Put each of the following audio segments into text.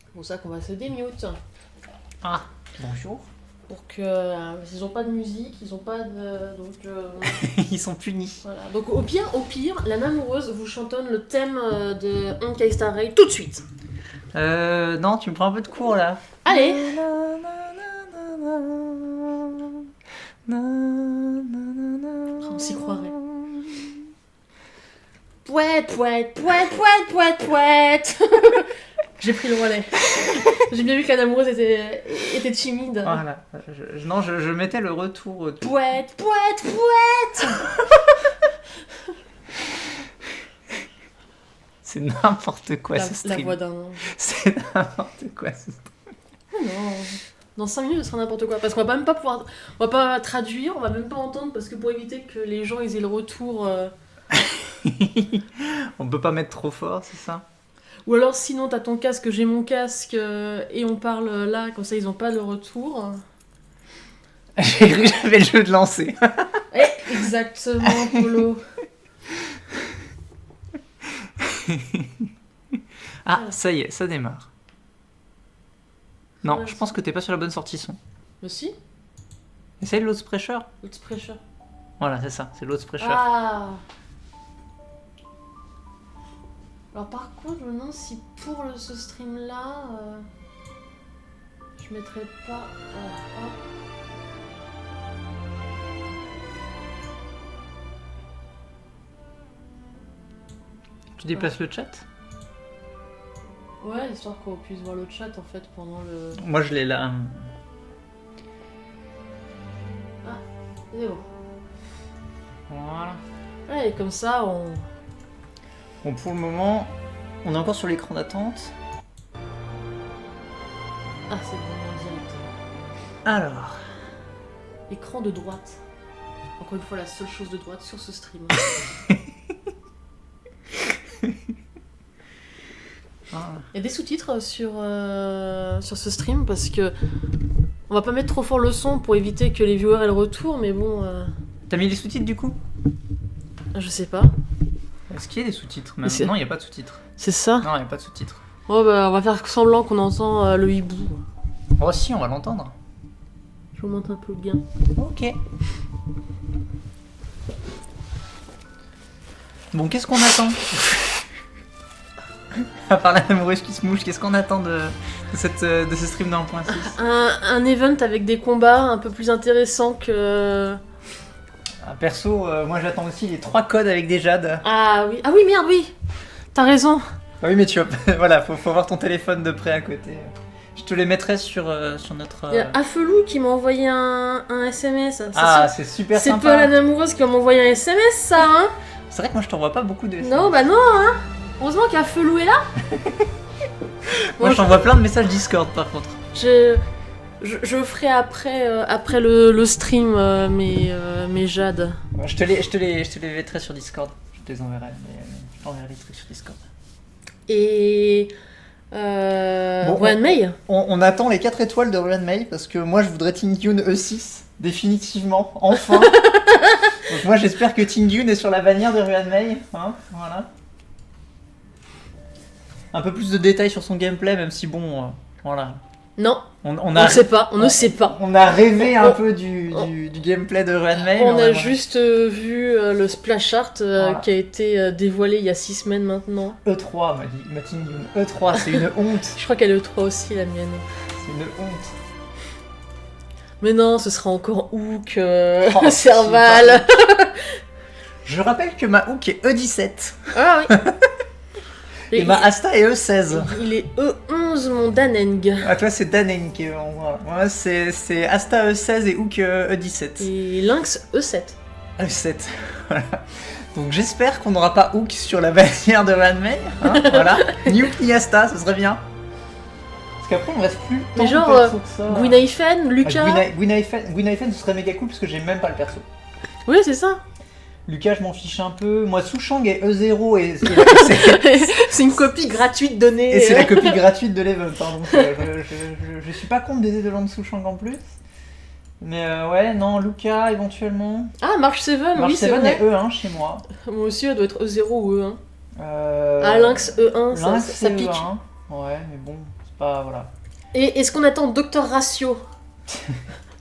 C'est pour ça qu'on va se démute. Ah, bonjour. Pour que ils ont pas de musique, ils ont pas de donc Ils sont punis. voilà. Donc au pire, la amoureuse vous chantonne le thème de Honkai Star Rail tout de suite. Non, tu me prends un peu de cours là. Allez. On s'y croirait. Pouette, pouette, pouette, pouette, pouette, pouette. J'ai pris le relais. J'ai bien vu que la amoureuse était timide. Voilà. Non, je mettais le retour. Pouette, pouette, pouette. C'est n'importe quoi ce stream. La voix d'un ange. C'est n'importe quoi ce stream. Oh non. Dans 5 minutes, ce sera n'importe quoi. Parce qu'on va même pas pouvoir... On va pas traduire, on va même pas entendre, parce que pour éviter que les gens ils aient le retour... On peut pas mettre trop fort, c'est ça? Ou alors sinon t'as ton casque, j'ai mon casque, et on parle là, comme ça ils ont pas le retour. J'ai cru que j'avais le jeu de lancer. Exactement, Polo. Ah, ça y est, ça démarre. Non, Ouais, je pense que t'es pas sur la bonne sortie son. Mais si, Essaye l'autre pressure. l'autre pressure. Voilà, c'est ça, c'est l'autre pressure. Ah. Alors par contre, je me demande si pour ce stream là, je mettrais pas... hop. Tu déplaces le chat? Ouais, histoire qu'on puisse voir le chat en fait pendant le... Moi je l'ai là. Et bon. Voilà. Ouais, et comme ça, on... Bon, pour le moment, on est encore sur l'écran d'attente. Ah, c'est vraiment direct. Alors. Écran de droite. Encore une fois, la seule chose de droite sur ce stream. Il y a des sous-titres sur ce stream parce que on va pas mettre trop fort le son pour éviter que les viewers aient le retour, mais bon... T'as mis les sous-titres du coup? Je sais pas. Est-ce qu'il y a des sous-titres même? C'est- Non, il n'y a pas de sous-titres. C'est ça? Non, il n'y a pas de sous-titres. Oh bah on va faire semblant qu'on entend le hibou. Oh si, on va l'entendre. Je vous montre un peu le gain. Ok. Bon, qu'est-ce qu'on attend? À part la amoureuse qui se mouche, qu'est-ce qu'on attend de ce stream de 1.6? Un event avec des combats un peu plus intéressants que... Perso, moi j'attends aussi les 3 codes avec des jades. Ah oui, merde, oui. T'as raison. Ah oui, mais tu vois, voilà, faut voir ton téléphone de près à côté. Je te les mettrai sur notre... Il y a Afelou qui m'a envoyé un SMS. Ah, c'est super C'est sympa. pas la amoureuse qui va m'envoyer un SMS, ça, hein? C'est vrai que moi je t'envoie pas beaucoup de SMS. Non, bah non, hein. Heureusement qu'Afelou est là. Moi je t'envoie plein de messages Discord par contre. Je ferai après le stream mes jades. Ouais, je te les mettrai sur Discord. Je te les enverrai, mais je t'enverrai les trucs sur Discord. Et... Bon, Ryan May. On attend les 4 étoiles de Ryan May parce que moi je voudrais Ting-Yun E6, définitivement, enfin. Donc moi j'espère que Ting-Yun est sur la bannière de Ryan May, hein, voilà. Un peu plus de détails sur son gameplay, même si bon, voilà. Non, On ne sait pas, on ne sait pas. On a rêvé un peu du gameplay de Ryan May. On mais a juste vu le splash art Voilà. qui a été dévoilé il y a 6 semaines maintenant. E3, m'a dit ma Ting-Yun. E3, c'est une honte. Je crois qu'elle est le 3 aussi, la mienne. C'est une honte. Mais non, ce sera encore Hook, Oh, Serval. Je rappelle que ma Hook est E17. Ah oui. Et ma Asta est E16. Il est E11, mon Daneng. Ah, toi, c'est Daneng qui est en moi. Moi, c'est Asta E16 et Hook E17. Et Lynx E7. E7. Voilà. Donc, j'espère qu'on n'aura pas Hook sur la bannière de Ryan May. Hein, voilà. Ni Hook ni Asta, ce serait bien. Parce qu'après, il me reste plus tant Mais genre, de persos que ça. Gwynaifen, Lucas. Gwynaifen, ce serait méga cool parce que j'ai même pas le perso. Oui, c'est ça. Lucas, je m'en fiche un peu. Moi, Souchang est E0 et C'est une copie gratuite donnée. et c'est la copie gratuite de l'event. Hein, donc, je suis pas contre des élèves de Souchang en plus. Mais ouais, non, Lucas éventuellement. Ah, March 7, March oui, c'est 7 vrai. est E1 chez moi. Moi aussi, elle doit être E0 ou E1. Euh... Ah, Lynx E1, Lynx, ça c'est pique. E1. Ouais, mais bon, pas... Voilà. Et est-ce qu'on attend Docteur Ratio?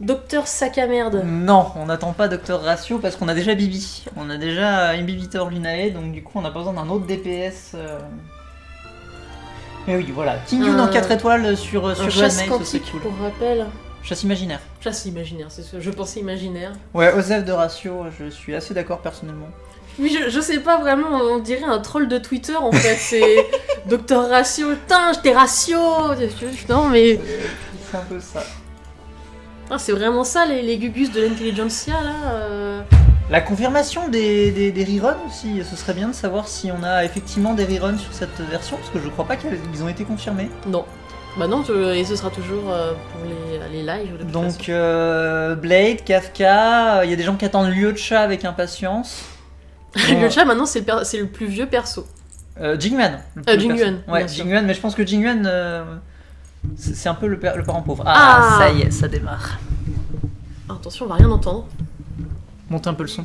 Docteur Sac à merde? Non, on n'attend pas Docteur Ratio parce qu'on a déjà Bibi. On a déjà Inhibitor Lunae, donc du coup on n'a pas besoin d'un autre DPS. Mais oui, voilà. King Yoon en 4 étoiles sur Ruan chasse Mail, c'est quantique, cool. pour rappel. Chasse imaginaire. Chasse imaginaire, c'est ce que je pensais imaginaire. Ouais, Osef de Ratio, je suis assez d'accord personnellement. Oui, je sais pas vraiment, on dirait un troll de Twitter en fait, c'est Docteur Ratio, putain, j'étais Ratio. Non mais... C'est un peu ça. Ah, c'est vraiment ça les gugus de l'intelligentsia là La confirmation des reruns aussi, ce serait bien de savoir si on a effectivement des reruns sur cette version, parce que je crois pas qu'ils ont été confirmés. Non. Bah non, et ce sera toujours pour les lives. De toute Donc façon. Blade, Kafka, il y a des gens qui attendent Lyocha avec impatience. Lyocha maintenant c'est le plus vieux perso. Jingyuan. Jingyuan. Ouais, bien sûr. Jingyuan, mais je pense que Jingyuan, c'est un peu le parent pauvre. Ah, ça y est, ça démarre. Ah, attention, on va rien entendre. Montez un peu le son.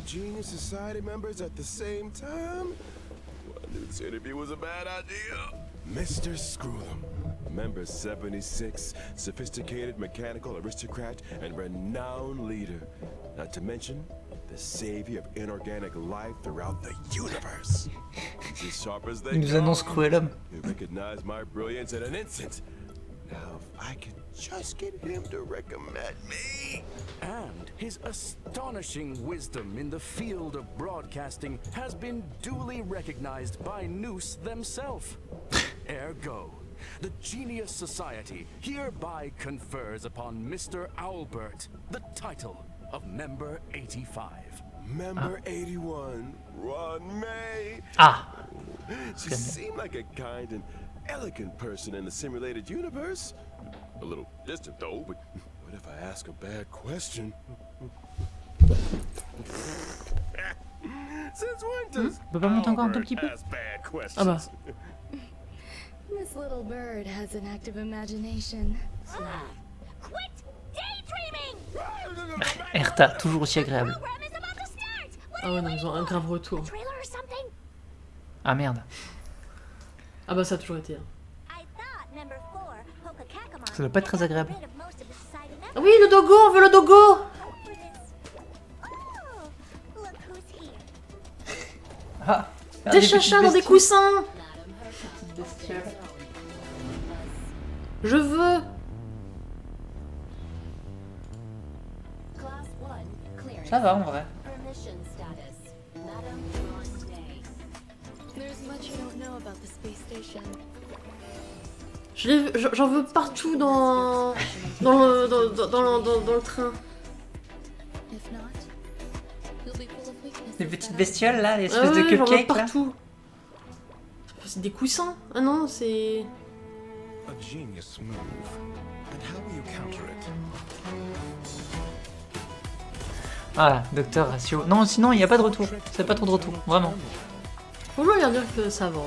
Mr. Screw'em, member 76, sophisticated mechanical aristocrat and renowned leader. Not to mention, the savior of inorganic life throughout the universe. He's as sharp as they Il nous annonce come. Cruel Homme. You recognize my brilliance in an instant. Now, if I could just get him to recommend me. And his astonishing wisdom in the field of broadcasting has been duly recognized by Noose themselves. Ergo, the Genius Society hereby confers upon Mr. Owlbert the title of Member 85. Member 81, Ron May. Ah. She seemed like a kind and elegant person in the simulated universe. A little distant though, but what if I ask a bad question? Since when does On peut pas monter encore un tout petit peu? ask bad questions? Ah bah. This little bird has an active imagination. Quit daydreaming! Erta, toujours aussi agréable. Program is about to start! What Ah ouais, non, ils ont un grave retour. trailer or something? Ah merde. Ah bah ça a toujours été. I thought number 4, Hokakakama, Ça doit pas être très agréable. rid of most of the society members. Ah oui, le dogo, on veut le dogo. For this. Oh, look who's here. Ah. Des chachas dans des coussins. Je veux. Class 1 clearance. Ça va en vrai. Permission status. Madam Ronde. There's much you don't know about the space station. J'en veux partout dans le train. If not, you'll be full of weakness. Les petites bestioles là, les Ah espèces de ouais, j'en veux cupcakes là. partout. C'est des coussins. Ah non, c'est... A genius move. And how will you counter it? Ah, Docteur Ratio. Non, sinon il n'y a pas de retour. C'est pas trop de retour, vraiment. Faut leur dire que ça va.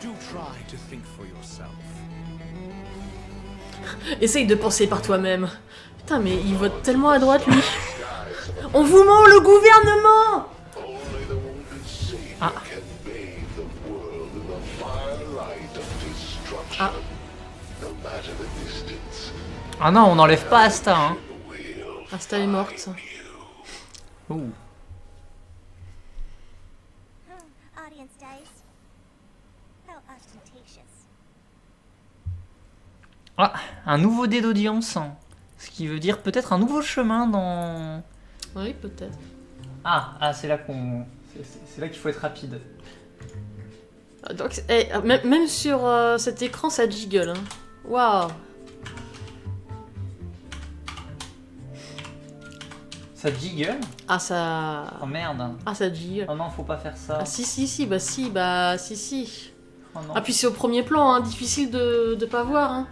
Do try to think for yourself. Essaye de penser par toi-même. Putain, mais il vote tellement à droite, lui. On vous ment, le gouvernement. Ah. Ah. Ah non, on n'enlève pas Asta, hein. Asta est morte. Ouh. Audience dice. How ostentatious. Ah, un nouveau dé d'audience. Ce qui veut dire peut-être un nouveau chemin dans... Oui, peut-être. Ah, c'est là qu'on... C'est là qu'il faut être rapide. Donc, même sur cet écran, ça jiggle. Hein. Waouh. Ça jiggle? Ah, ça... Oh merde. Ah, ça jiggle. Oh non, faut pas faire ça. Ah, si. Oh non. Ah, puis c'est au premier plan, hein, difficile de pas voir. Hein.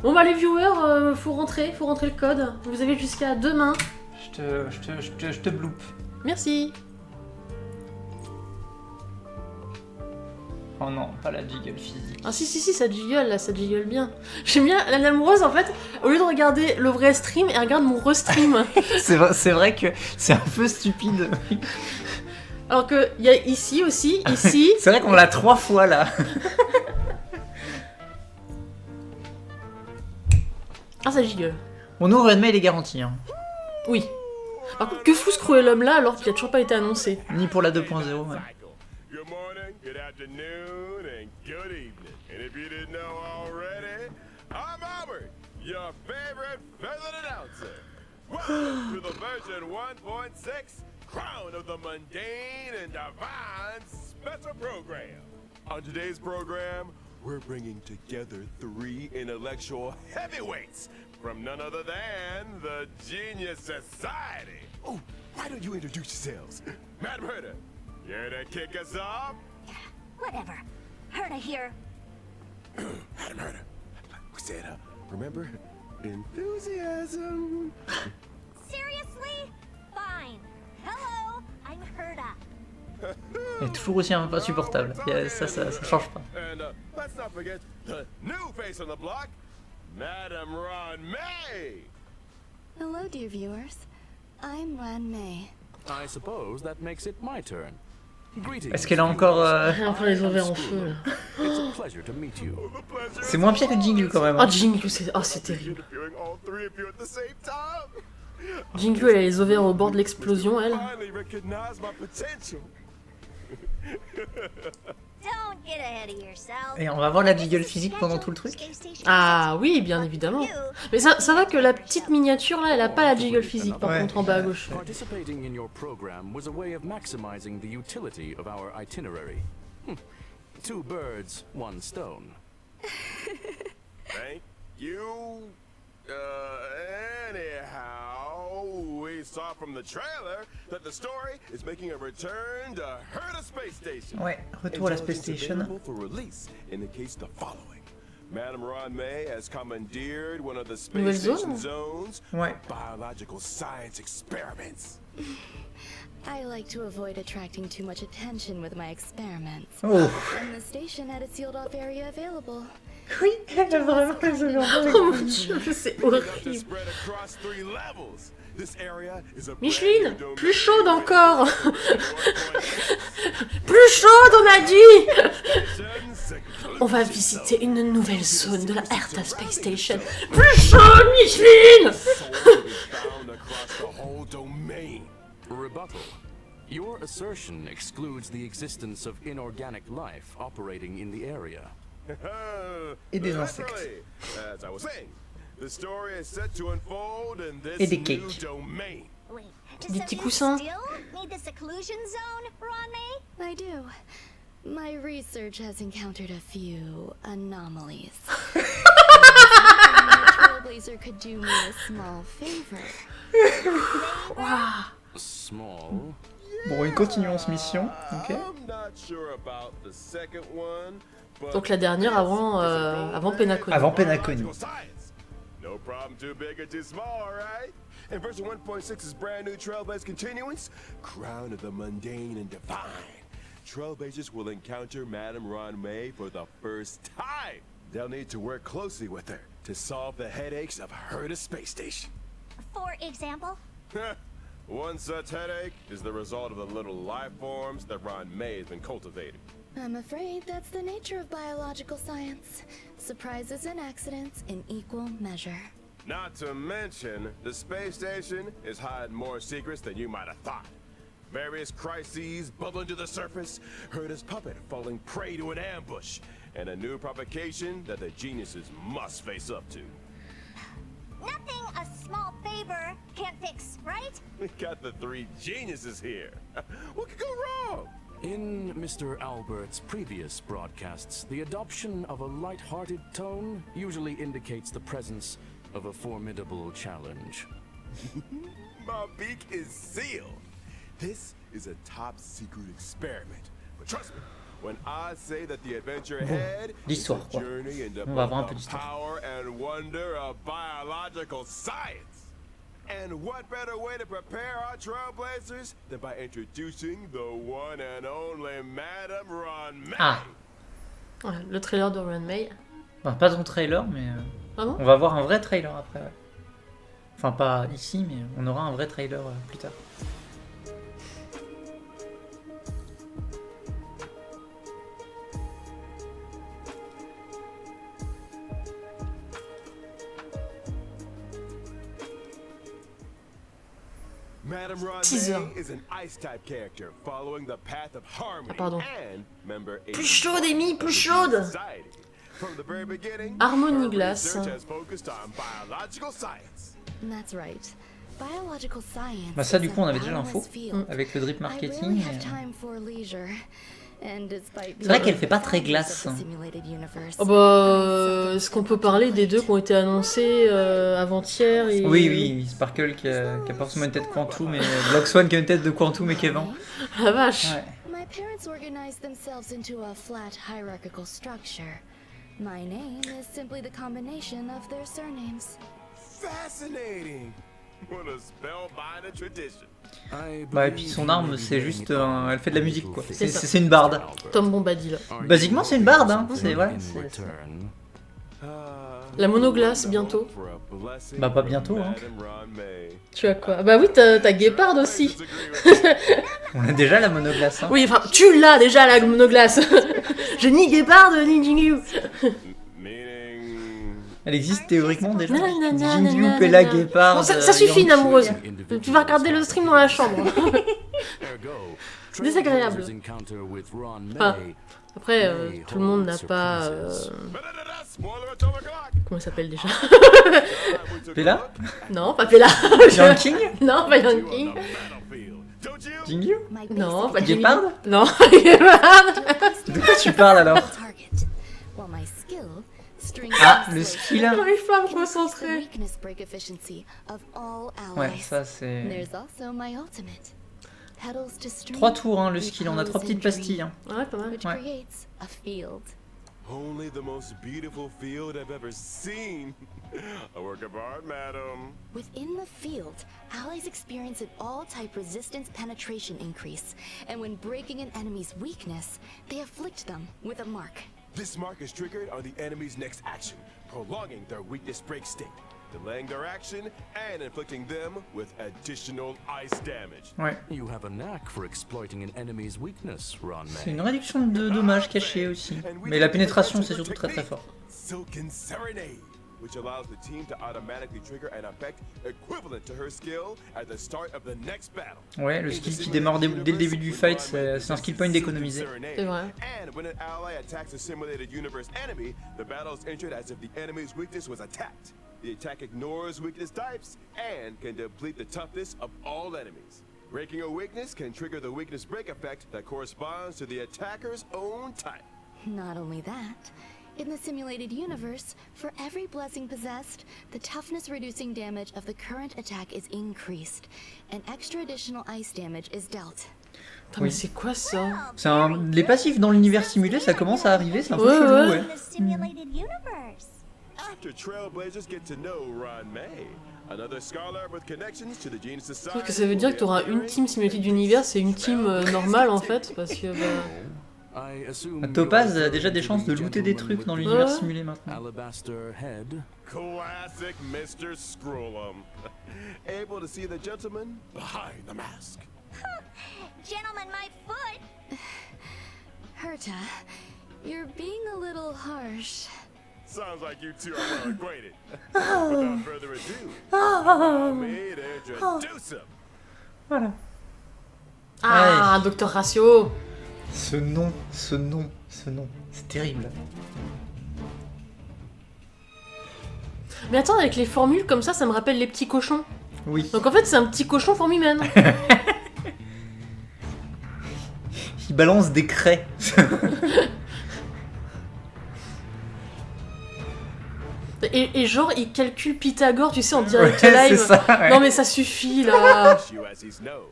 Bon, bah, les viewers, faut rentrer le code. Vous avez jusqu'à demain. Je te bloupe. Merci. Oh non, pas la jiggle physique. Ah si, ça jiggle, là, ça jiggle bien. J'aime bien, l'amoureuse, en fait, au lieu de regarder le vrai stream, elle regarde mon restream. C'est vrai que c'est un peu stupide. Alors que, il y a ici aussi, ici. C'est vrai qu'on l'a 3 fois là. Ah, ça gigue. Bon, nous, Red Mail est garanti, hein. Oui. Par contre, que fout ce Cruellum là alors qu'il a toujours pas été annoncé? Ni pour la 2.0, ouais. Good morning, good afternoon, and good evening. And if you didn't know already, I'm Albert, your favorite feathered announcer. Welcome to the version 1.6 Crown of the Mundane and Divine special program. On today's program, we're bringing together 3 intellectual heavyweights from none other than the Genius Society. Oh, why don't you introduce yourselves? Madam Herder, you here to kick us off? Whatever. Herda here. Madam Herder, we said, remember, enthusiasm. Seriously? Fine. Hello, I'm Herda. Elle est toujours aussi insupportable. Ça change pas. And let's not forget the new face on the block, Madam Ron May. Hello, dear viewers. I'm Ran May. I suppose that makes it my turn. Greetings. Est-ce qu'elle a encore... Enfin, les ovaires en feu là. It's a pleasure to meet you. C'est moins pire que Jingle quand même. Ah, Hein. Jingle, c'est terrible. Interviewing all 3 of you at the same time. Jingle, elle a les ovaires au bord de l'explosion, elle. Finally recognize my potential. Don't get ahead of yourself. Et on va voir la Jiggle physique pendant tout le truc. Ah oui, bien évidemment. Mais ça va que la petite miniature là, elle a pas la Jiggle physique par Ouais. contre en bas à gauche. Participating in your program was a way of maximizing the utility of our itinerary. 2 birds, 1 stone. Thank you. Anyhow, we saw from the trailer that the story is making a return to Herda Space Station. Ouais, retour à la Space Intelligence Station. available for release indicates the following. Madam Ron May has commandeered one of the Nouvelle space zone? station zones Ouais. for biological science experiments. I like to avoid attracting too much attention with my experiments. Oh. And the station had a sealed-off area available. Oui, elle a vraiment les ovaires. Oh mon dieu, c'est Enough to horrible. spread across 3 levels. This area is a Micheline, brand new plus domain chaude encore. 1.6 Plus chaude, on a dit. seclusion. On va visiter une nouvelle zone de la Herta Space Station. Plus chaude, Micheline. Found across the whole domain. Rebuttal. Your assertion excludes the existence of inorganic life operating in the area. Et des insectes. Naturally, as I was saying, the story is set to unfold in this Et des new cakes. domain. Wait, Des so petits you coussins. still need the seclusion zone, Ron May? I do. My research has encountered a few anomalies. The Trailblazer could do me a small favor. Small. Bon, une continuance mission. Ok. I'm not sure about the second one, but Donc la dernière avant Penacony. Avant Penacony. Science. No problem too big or too small, all right? And version 1.6's brand new Trailblaze continuance, Crown of the Mundane and Divine. Trailblazers will encounter Madam Ron May for the first time. They'll need to work closely with her to solve the headaches of Herda Space Station. For example? One such headache is the result of the little life forms that Ron May has been cultivating. I'm afraid that's the nature of biological science. Surprises and accidents in equal measure. Not to mention, the space station is hiding more secrets than you might have thought. Various crises bubbling to the surface, Herda's puppet falling prey to an ambush, and a new provocation that the geniuses must face up to. Nothing a small favor can't fix, right? We got the 3 geniuses here. What could go wrong? In Mr. Albert's previous broadcasts, the adoption of a light-hearted tone usually indicates the presence of a formidable challenge. My beak is sealed. This is a top-secret experiment. But trust me, when I say that the adventure ahead is a l'histoire, quoi. journey into On va avoir un both peu the d'histoire. power and wonder of biological science. And what better way to prepare our trailblazers than by introducing the one and only Madam Ron May? Ah. Ouais, le trailer de Ron May. Enfin, pas ton trailer, mais Ah bon? on va voir un vrai trailer après. Ouais. Enfin, pas ici, mais on aura un vrai trailer plus tard. Madame Teaser. Ronde is an ice-type character following the path of harmony pardon. and member Plus chaude, Amy, plus chaude. society. From the very beginning, Harmonie her glace. research has focused on biological science. That's right. Biological science. Bah ça du is coup on a avait déjà l'info boundless field. avec le drip I rarely marketing. have time for leisure. And despite C'est vrai being qu'elle fait pas très fans of glace. the simulated universe, Oh bah, est-ce qu'on peut parler des deux qui ont été annoncés avant-hier et... Oui, oui, Sparkle qui a pas forcément une tête Quantum, mais Black Swan qui a une tête de Quantum et Kevin. La vache. Ouais. My parents organized themselves into a flat hierarchical structure. My name is simply the combination of their surnames. Fascinating. What a spellbinding tradition. Bah et puis son arme c'est juste elle fait de la musique quoi. C'est ça. C'est une barde. Tom Bombadil. Basiquement c'est une barde hein. C'est voilà. La monoglace bientôt. Bah pas bientôt hein. Tu as quoi? Bah oui, t'as Guépard aussi. On a déjà la monoglace hein. Oui, enfin, tu l'as déjà la monoglace. J'ai ni Guépard ni Jingu. Elle existe théoriquement déjà. Nanana, Jingu, nanana. Pella, Guépard. Bon, ça suffit, une amoureuse. Tu vas regarder le stream dans la chambre. C'est désagréable. Enfin, après, tout le monde n'a pas... Comment il s'appelle déjà? Pella, Non, pas Pella. Yanking, Non, pas Yanking. Jingu. My Non, basic pas Guépard. Non, pas Guépard. De quoi tu parles alors? target, while my skill strings Ah le isolate skill. J'arrive pas à me can increase the concentrer. weakness break efficiency of all Ouais allies. ça c'est. There's also my ultimate. Petals to stream, 3 tours hein le skill. On a 3 petites pastilles hein. Ouais, pas mal. which Ouais. creates a field. Only the most beautiful field I've ever seen. A work of art, madam. Within the field, allies experience an all-type resistance penetration increase, and when breaking an enemy's weakness, they afflict them with a mark. This mark is triggered on the enemy's next action, prolonging their weakness break state, delaying their action, and inflicting them with additional ice damage. Ouais. You have a knack for exploiting an enemy's weakness, Ron C'est une May. réduction de dommages cachés aussi. Mais la pénétration c'est surtout très très fort. Silken Serenade, which allows the team to automatically trigger an effect equivalent to her skill at the start of the next battle. Ouais, le skill qui démarre dès le début du fight, c'est un skill point d'économiser. C'est vrai. And when an ally attacks a simulated universe enemy, the battle is entered as if the enemy's weakness was attacked. The attack ignores weakness types and can deplete the toughness of all enemies. Breaking a weakness can trigger the weakness break effect that corresponds to the attacker's own type. Not only that, in the simulated universe, for every blessing possessed, the toughness reducing damage of the current attack is increased, and extra additional ice damage is dealt. Putain, mais c'est quoi ça? C'est les passifs dans l'univers simulé, ça commence à arriver, c'est un peu Ouais, chelou, ouais. ouais. In the simulated universe. After Trailblazers get to know Ron May, another scholar with connections to the Gene Je Society. trouve que ça veut dire que t'auras une team simulée d'univers et une team normale en fait, parce que bah... I assume Topaz you're a déjà des chances de referring to looter des the trucs dans gentleman l'univers Ouais. simulé with maintenant. Alabaster head. Classic Mr. Scrollum. Able to see the gentleman behind the mask. Gentlemen, my foot. Herta, you're being a little harsh. Sounds like you two are well acquainted. Without further ado, allow me to introduce him. Voilà. Ah, Docteur Ratio. Ce nom, c'est terrible. Mais attends, avec les formules comme ça me rappelle les petits cochons. Oui. Donc en fait, c'est un petit cochon forme humaine. Il balance des craies. Et genre, il calcule Pythagore, tu sais, en direct Ouais, live. c'est ça, ouais. Non mais ça suffit là. You, as he's known,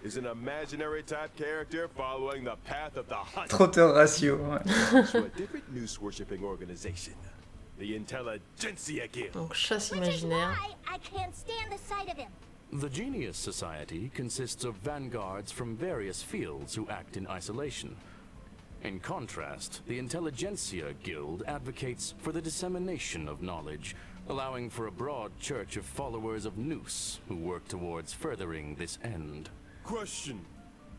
is an imaginary type character following the path of the hunt Trotteur ratio. Ouais. to a different noose worshipping organization, the Intelligentsia Guild. Donc chasse Which is imaginaire. why I can't stand the sight of him. The Genius Society consists of vanguards from various fields who act in isolation. In contrast, the Intelligentsia Guild advocates for the dissemination of knowledge, allowing for a broad church of followers of Noose who work towards furthering this end. Question.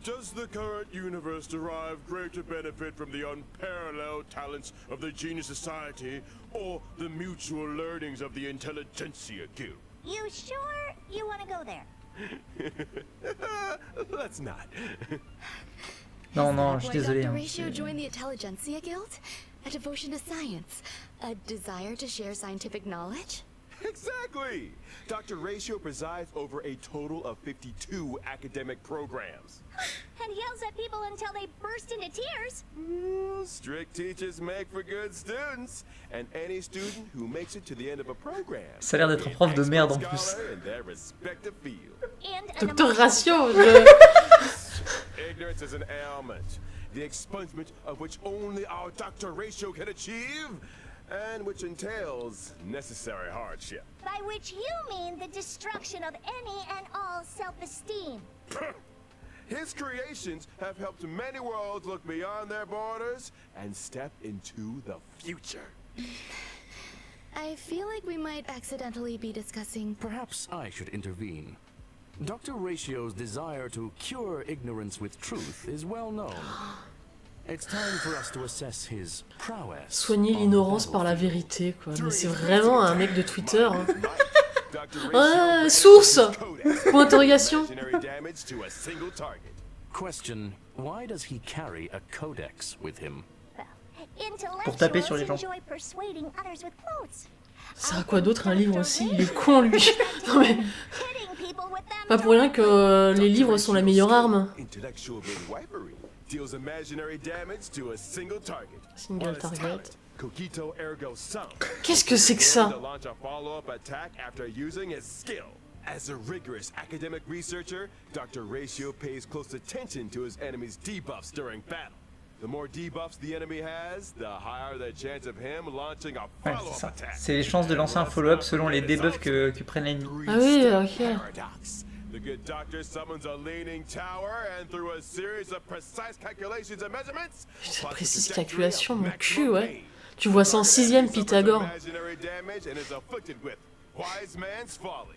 Does the current universe derive greater benefit from the unparalleled talents of the Genius Society or the mutual learnings of the Intelligentsia Guild? You sure you want to go there? Let's not. Non, non, je suis désolé. Dr. Hein, Ratio joined the Intelligentsia Guild? A devotion to science? A desire to share scientific knowledge? Exactly! Dr. Ratio presides over a total of 52 academic programs. And yells at people until they burst into tears. Strict teachers make for good students, and any student who makes it to the end of a program. Ça a l'air d'être un prof de merde en plus. In their respective field. And an Docteur Ratio, Ignorance is an ailment, the expungement of which only our Dr. Ratio can achieve, and which entails necessary hardship. by which you mean the destruction of any and all self-esteem. His creations have helped many worlds look beyond their borders and step into the future. I feel like we might accidentally be discussing. Perhaps I should intervene. Dr. Ratio's desire to cure ignorance with truth is well known. It's time for us to assess his prowess. Soigner l'ignorance par la vérité, quoi. Mais c'est vraiment un mec de Twitter. Hein. Source Point d'interrogation. Question: why does he carry a codex with him? Pour taper sur les gens. Enjoy persuading others with quotes. Ça a quoi d'autre un livre aussi? Il est con lui. Non mais Hitting people with them. pas pour rien que les livres sont la meilleure arme. Intellectual midwifery deals imaginary damage to a single target. Single target. Cogito ergo sum. Qu'est-ce que c'est que ça? To launch a follow-up attack after using his skill. As a rigorous academic researcher, Dr. Ratio pays close attention to his enemy's debuffs during battle. The more debuffs the enemy has, the higher the chance of him launching a Ouais, c'est follow-up ça. attack. C'est les chances de lancer un follow-up selon les debuffs que prennent l'ennemi. Ah oui, ok. Paradox. The good doctor summons a leaning tower and through a series of precise calculations and measurements. Putain, précise calculation, mon cul, ouais. Tu vois ça en 6ème Pythagore.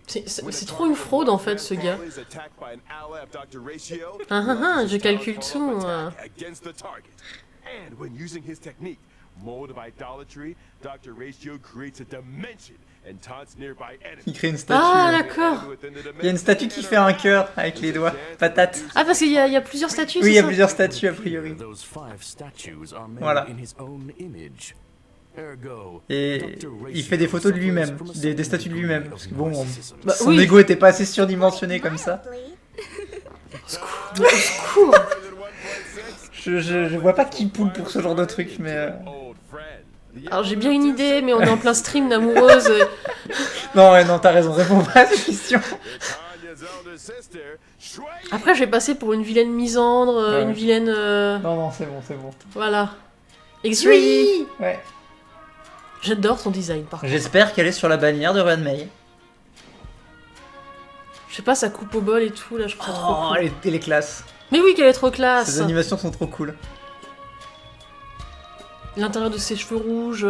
C'est trop une fraude en fait ce gars. Je calcule tout. And when using his technique, mode of idolatry, Dr. Ratio creates a dimension and taunts nearby enemies. Il crée une statue. Ah d'accord. Il y a une statue qui fait un cœur avec les doigts. Patate. Ah parce qu'il y a plusieurs statues. Oui, il y c'est a ça plusieurs statues a priori. Those 5 statues are made Voilà. in his own image. Ergo, Et Dr. il fait des photos de lui-même, Ratio des statues de lui-même. Parce que bon, Bah, son oui. ego était pas assez surdimensionné comme ça. Mais au secours. Je vois pas qui poule pour ce genre de truc, mais... Alors j'ai bien une idée, mais on est en plein stream d'amoureuse. Non, ouais, non, t'as raison, réponds pas à cette question. Après je vais passer pour une vilaine misandre, Ouais. une vilaine... Non, non, c'est bon, c'est bon. Voilà. Exuy. Ouais. J'adore son design par contre. J'espère qu'elle est sur la bannière de Ruan May. Je sais pas, sa coupe au bol et tout, là je crois trop Oh, cool. elle est classe. Mais oui qu'elle est trop classe. Ces animations sont trop cool. L'intérieur de ses cheveux rouges...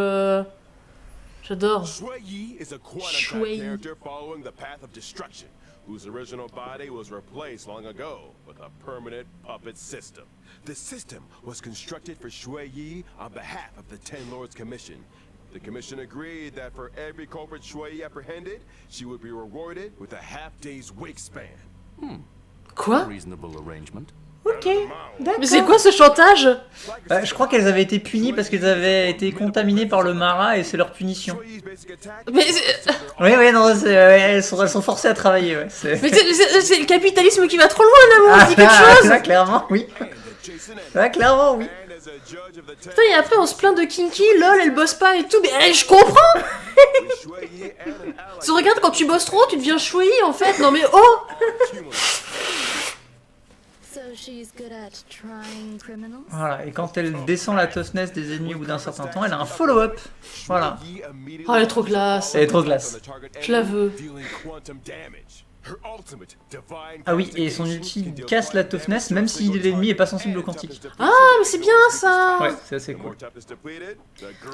J'adore. Shui Yi is a quantum Shui. type character following the path of destruction, whose original body was replaced long ago with a permanent puppet system. The system was constructed for Shui Yi on behalf of the Ten Lords Commission. The Commission agreed that for every culprit Shui Yi apprehended, she would be rewarded with a half-day's wake span. Quoi? reasonable arrangement. Ok, d'accord. Mais c'est quoi ce chantage? Bah, je crois qu'elles avaient été punies parce qu'elles avaient été contaminées par le Mara et c'est leur punition. Shui Yi's basic attack Mais Oui, non, elles sont forcées à travailler, ouais. c'est le capitalisme qui va trop loin, là, on dit quelque chose. Là, clairement, oui. Là, clairement, oui. and as a judge of the Ten Putain, et après on se plaint de Kinky, lol, elle bosse pas et tout, mais je comprends. Shui Yi and an ally Tu regardes, quand tu bosses trop, tu deviens chouï en fait, non mais oh. So she's good at trying criminals? Voilà, et quand elle descend la toughness des ennemis au bout d'un certain temps, elle a un follow-up. Voilà. Oh, elle est trop classe. Elle est trop classe. Je la veux. Ah oui, et son ulti casse la toughness même si l'ennemi est pas sensible au quantique. Ah, mais c'est bien ça. Ouais, c'est assez cool.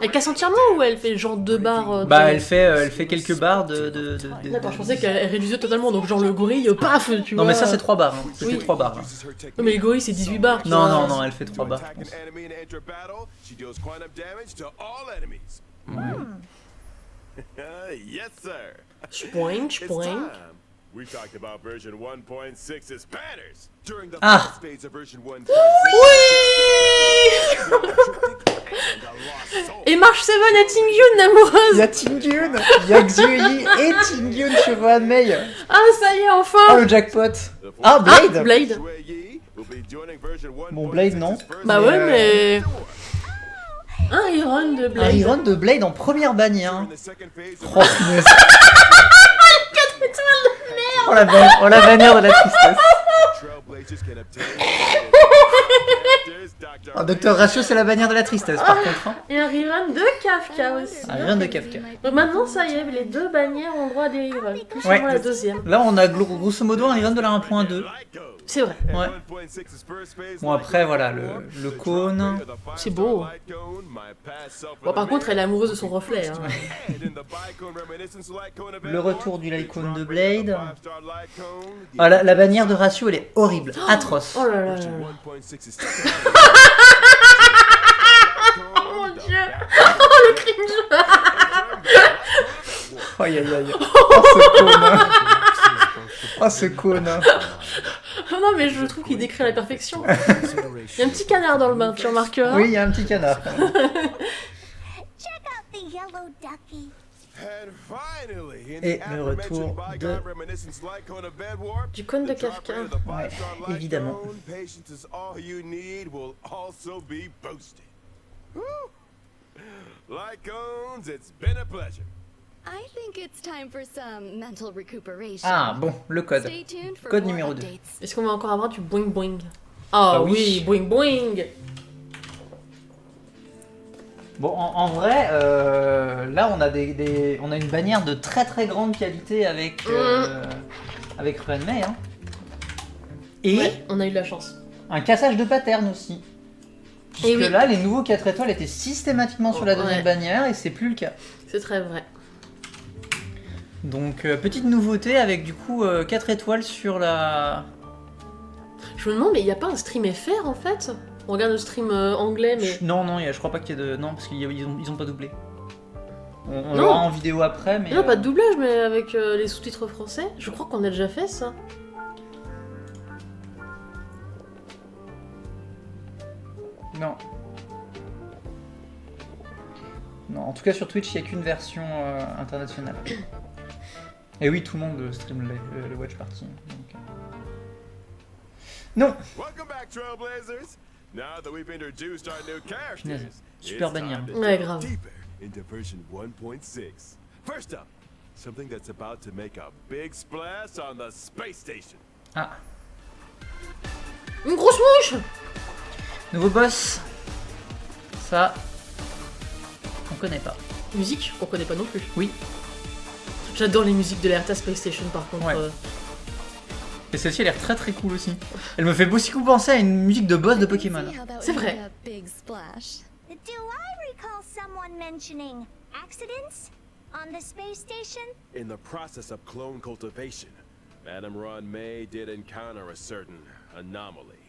Elle casse entièrement ou elle fait genre 2 barres Bah, elle fait quelques barres de... D'accord, je pensais qu'elle réduisait totalement, donc genre le gorille, paf, tu vois. Non, mais ça, c'est 3 barres. Hein. C'était Oui. 3 barres. Là. Non, mais le gorille, c'est 18 barres. tu Non, vois. non, elle fait 3 barres. Yes, sir. Spoing, It's spoing. time We talked about version 1.6's banners during the Ah. first phase of version 1.6. Et March 7 à Tingyun, Il y amoureuse. a Tingyun, il y a Xiuyi et Tingyun sur Rohan Mei. Ah, ça y est, Oh enfin. le jackpot. Ah Blade. Blade. Bon Blade non. Bah ouais, mais... Un rerun de Un Blade. rerun de Blade en première bannière. Oh, punaise. Oh la bannière de la tristesse. Oh, Docteur Ratio, c'est la bannière de la tristesse par contre. Hein. Et un rerun de Kafka aussi. Un rerun de Kafka. Donc maintenant, ça y est, les deux bannières ont droit à des reruns. Plus Ouais. seulement la deuxième. Là, on a grosso modo un rerun de la 1.2. C'est vrai. Ouais. Bon après voilà le cône. C'est beau. Bon, par contre, elle est amoureuse de son reflet. Hein. Le retour du Lycone de Blade. Ah, la bannière de Ratio, elle est horrible, atroce. Oh là là là là. Oh mon dieu. Oh le cringe. Aïe aïe aïe. Oh ce cône. Oh ce cône. Oh non, mais je trouve qu'il décrit à la perfection. Il y a un petit canard dans le bain, tu remarqueras. Oui, il y a un petit canard. Check out the yellow ducky. Et le retour de... Du cône de Kafka. Ouais, évidemment. I think it's time for some mental recuperation. Ah bon, le code. Stay tuned for Code more numéro 2. updates. Est-ce qu'on va encore avoir du boing boing? Ah Bah oui, oui. boing boing. Bon, en vrai, là on a on a une bannière de très très grande qualité avec avec Rohan Mei, hein. Et Ouais, on a eu de la chance. un cassage de pattern aussi. Puisque Et oui. là, les nouveaux 4 étoiles étaient systématiquement sur la deuxième Ouais. bannière et c'est plus le cas. C'est très vrai. Donc petite nouveauté avec du coup 4 étoiles sur la... Je me demande, mais il n'y a pas un stream FR en fait? On regarde le stream anglais, mais. Non, non, je crois pas qu'il y ait de... Non, parce qu'ils ont pas doublé. On Non. l'aura en vidéo après, mais... Non, pas de doublage, mais avec les sous-titres français. Je crois qu'on a déjà fait ça. Non. Non, en tout cas sur Twitch, il n'y a qu'une version internationale. Et oui, tout le monde stream le Watch Party. Donc, Non. Welcome back, Trailblazers. Now that we've introduced our new characters, Punaise, super it's bannière. time to Ouais, delve grave. deeper into version 1.6. First up, something that's about to make a big splash on the space station. Ah, Une grosse mouche! nouveau boss. Ça, on connaît pas. Musique qu'on connaît pas non plus. Oui. J'adore les musiques de l'Airta Space Station par contre. Ouais. Et celle-ci a l'air très très cool aussi. Elle me fait beaucoup penser à une musique de boss de Pokémon. C'est vrai. A big splash. Do I recall someone mentioning accidents on the space station? In the process of clone cultivation, Madame Rohan Mei did encounter a certain anomaly.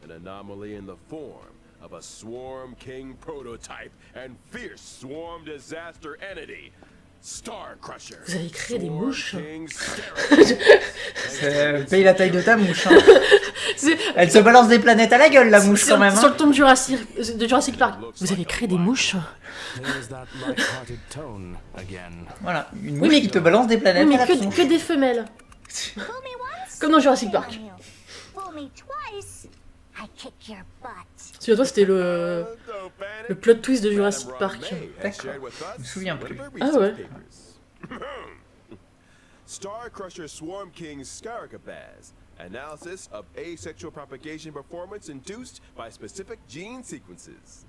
An anomaly in the form of a Swarm King prototype and fierce swarm disaster entity, Star Crusher. Vous avez créé des mouches. Paye la taille de ta mouche. Hein. C'est- Elle se balance des planètes à la gueule, la mouche, sur- quand même. Sur Hein. le ton de Jurassic Park. Vous avez créé des mouches? There's that light-hearted tone again. Voilà, une Oui, mouche mais- qui te balance des planètes Oui, mais à la tronche. que des femelles. Fool me once, Comme dans Jurassic Park. shame on you. Fool me twice, I kick your butt. Celui-là, toi, c'était le plot twist de Jurassic Park. D'accord. Je me souviens plus. Ah ouais. Star Crusher Swarm King's Scaricabaz. Analysis of asexual propagation performance induced by specific gene sequences.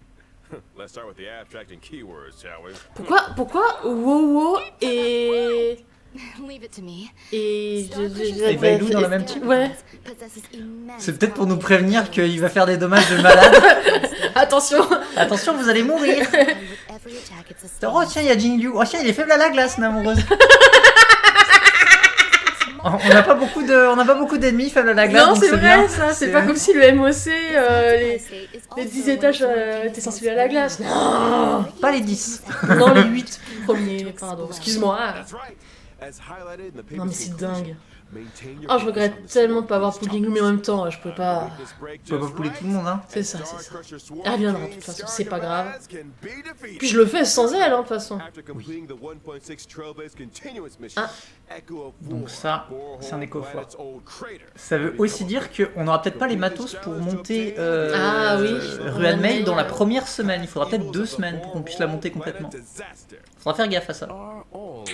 Let's start with the abstract and keywords, shall we? Pourquoi Wowo et... Leave it to me. Et Vailou dans la même team? Ouais. Possesses immense C'est peut-être pour nous power. prévenir qu'il va faire des dommages de malade. Attention. Attention, vous allez mourir. With every attack, it's a Oh tiens, il y a Jingyu. Oh tiens, il est faible à la glace, ma amoureuse. On n'a pas beaucoup d'ennemis faibles à la glace. Non, donc c'est vrai bien. ça. C'est pas comme si le MOC, les 10 étages étaient sensibles à la glace. Non, Pas les 10. non les 8 premiers, pardon. Excuse-moi. That's right. As highlighted in the Non, mais paper's c'est conclusion, dingue. Oh, je regrette tellement de pas avoir Poulingou, mais en même temps, je peux pas... Tu peux pas pouler tout le monde, hein. C'est ça, c'est ça. Elle reviendra, de toute façon, c'est pas grave. Puis je le fais sans elle, hein, de toute façon. Ah. Donc ça, c'est un éco-fort. Ça veut aussi dire qu'on n'aura peut-être pas les matos pour monter Ah oui. Ruan Mei dans la première semaine. Il faudra peut-être 2 semaines pour qu'on puisse la monter complètement. Faudra faire gaffe à ça. Are all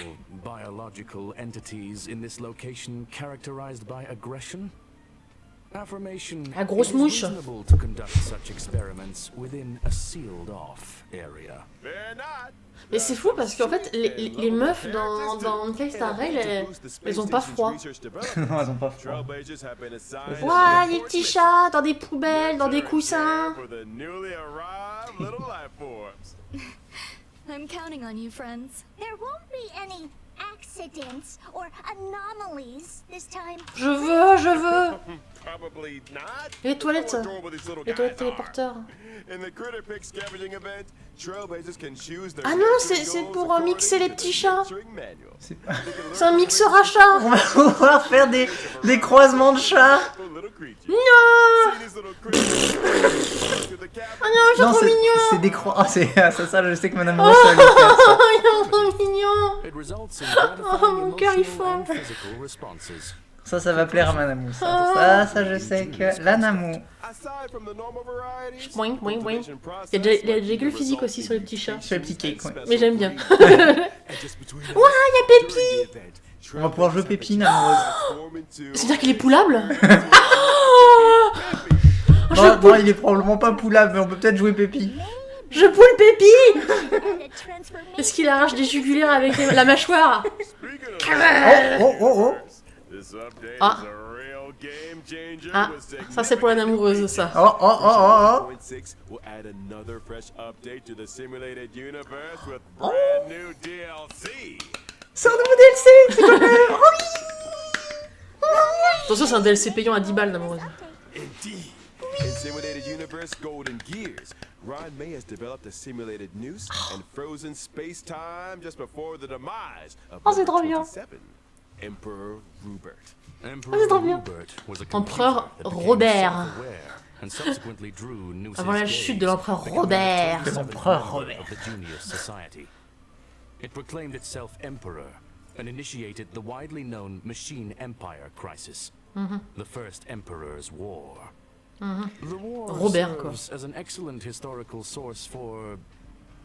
biological entities in this location characterized by aggression? Affirmation La grosse it is mouche. reasonable to conduct such experiments within a sealed off area. Mais c'est fou parce qu'en fait, les meufs dans Honkai Star Rail, elles ont pas froid. Non, elles ont pas froid. Ouah, les petits chats dans des poubelles, dans des coussins. I'm counting on you, friends. There won't be any accidents or anomalies this time. Je veux. Les toilettes téléporteurs. Ah non, c'est pour mixer les petits chats. C'est un mixeur à chat. On va pouvoir faire des croisements de chats. Non. Oh non, ils sont trop mignons. C'est des croix. Ah, ça, je sais que Madame Ross allait faire ça. Ils sont trop mignons. Oh, mon cœur il fond. Ça va plaire à Madame Ross. Ça, je sais que l'Anamou. Boing, boing, boing. Il y a des gueules physiques aussi sur les petits chats. Sur les petits cakes, ouais. Mais j'aime bien. Ouah, il y a Pépi. On va pouvoir jouer Pépine, amoureuse. C'est-à-dire qu'il est poulable. Non, il est probablement pas poulable, mais on peut peut-être jouer Pépi. Je poule Pépi. Est-ce qu'il arrache des jugulaires avec la mâchoire? Oh. Ah. Ah, ça c'est pour une amoureuse, ça. Oh. C'est un nouveau DLC. C'est quoi le... Attention, c'est un DLC payant à 10 balles, l'amoureuse. In Simulated Universe Golden Gears, Ron May has developed a simulated noose and frozen space-time just before the demise of c'est trop bien. Emperor Rupert. C'est trop bien. Empereur Robert. Avant la chute de l'empereur Robert. It proclaimed itself emperor and initiated the widely known Machine Empire crisis, the first Emperor's War. The war Robert, quoi. serves as an excellent historical source for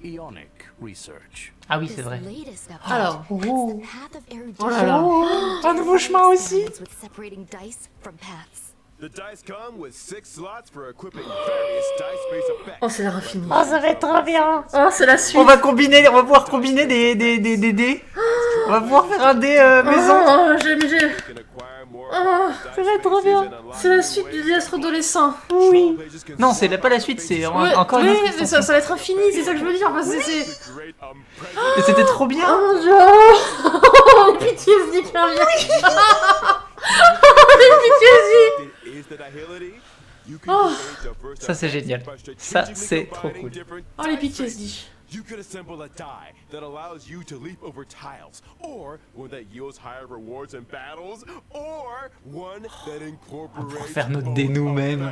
Ionic research. Ah oui, c'est vrai. Alors. Oh là là. Un nouveau chemin aussi. The dice come with 6 slots for equipping various dice-based effects. Oh, c'est l'infini. Oh, ça va être trop bien. Oh, c'est la suite. On va pouvoir combiner des dés. On va pouvoir faire un dé maison. Oh, j'ai... You can acquire more Oh, ça va être trop bien. c'est la suite du désastre adolescent. Oui. Non, c'est pas la suite, c'est encore une oui, autre mais extension. ça va être infini, c'est ça que je veux dire. Parce que c'est... Et c'était trop bien. Oh mon dieu. Oh, les PTSD qui reviennent. Les PTSD. Oh. Ça c'est génial. Ça c'est trop cool. Oh, les PTSD. You could assemble a die that allows you to leap over tiles, or one that yields higher rewards in battles, or one that incorporates faire notre dé nous-mêmes.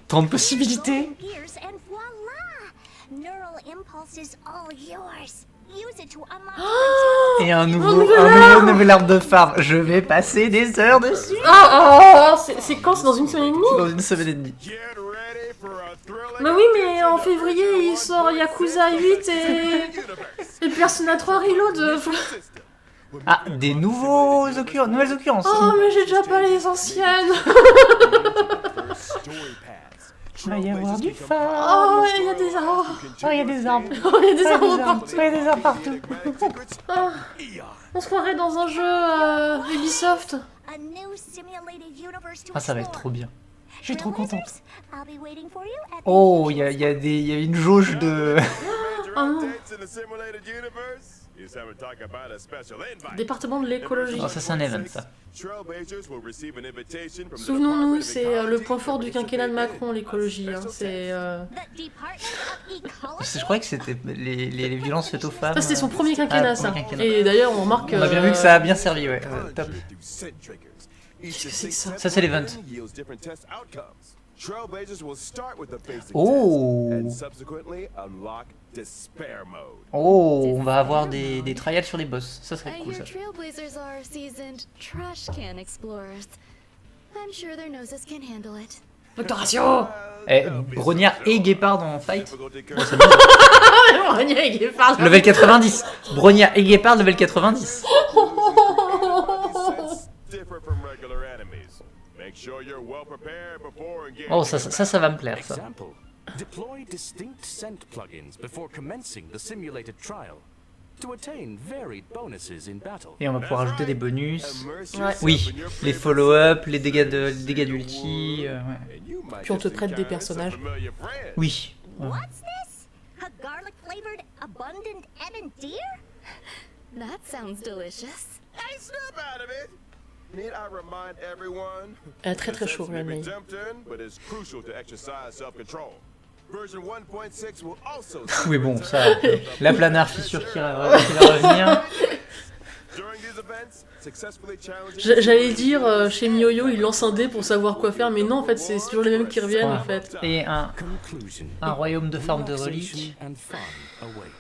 Tant de possibilités. Gears and voila! Neural impulse is all yours. Use it to unlock Et un nouvel arbre de phare. Je vais passer des heures dessus. C'est quand? C'est dans une semaine et demie? Dans une semaine et demie. Bah oui, mais en février, il sort Yakuza 8 et Persona 3 Reload. Ah, des nouvelles occurrences. Oh, mais j'ai déjà pas les anciennes. Il va y avoir du phare. Oh, ouais, il y a des arbres. Oh, il y a des arbres. Oh, il y a des arbres partout. Il y a des arbres partout. Ah, on se croirait dans un jeu Ubisoft. a new simulated universe to Ah, ça va être explore. trop bien. Je suis trop contente. I'll be waiting for you at the Oh, il y a une jauge de... non. updates in the simulated universe? You haven't talked about a special invite. Département de l'écologie. Oh, ça c'est un event ça. Trailblazers will receive an invitation from the Souvenons-nous, Department of c'est le point fort du Ecology quinquennat de for Macron, l'écologie. Hein. C'est The Department of Ecology? Je croyais que c'était les violences faites aux femmes. ça, c'était son premier quinquennat, Ah, ça. premier quinquennat. Et d'ailleurs, on remarque. On a bien vu que ça a bien servi, ouais. Top. Qu'est-ce que c'est que ça? Ça c'est l'event. Trailblazers will start with the basic Oh. test and subsequently unlock despair mode. Oh, on va avoir des trials sur les boss. Ça serait I cool hear ça. Trailblazers are seasoned trash can explorers. I'm sure their noses can handle it. Docteur Ratio. Eh, Brognard et Guépard en fight. Rogner et Guépard. Level 90. Brognard et Guépard level 90. Oh, ça va me plaire ça. Example: deploy distinct scent plugins before commencing the simulated trial to attain varied bonuses in battle. Et on va pouvoir ajouter des bonus. Ouais. Oui, les follow-up, les dégâts d'ulti. Ouais. Puis on te prête des personnages. Oui. What's this? A garlic flavored abundant Eden deer? That sounds delicious. Hey, snap out of it! Need I remind everyone? Elle a très très chaud, May be Renly. tempting, but it's crucial to exercise self-control. Version 1.6 will also Oui, bon, ça. La planare fissure qui va revenir. During these events, successfully challenging J'allais dire, chez Miyoyo, il lance un dé pour savoir quoi faire, mais non, en fait, c'est toujours les mêmes qui reviennent, en fait. Et Conclusion. un royaume de forme de Relaxation relique. and fun await.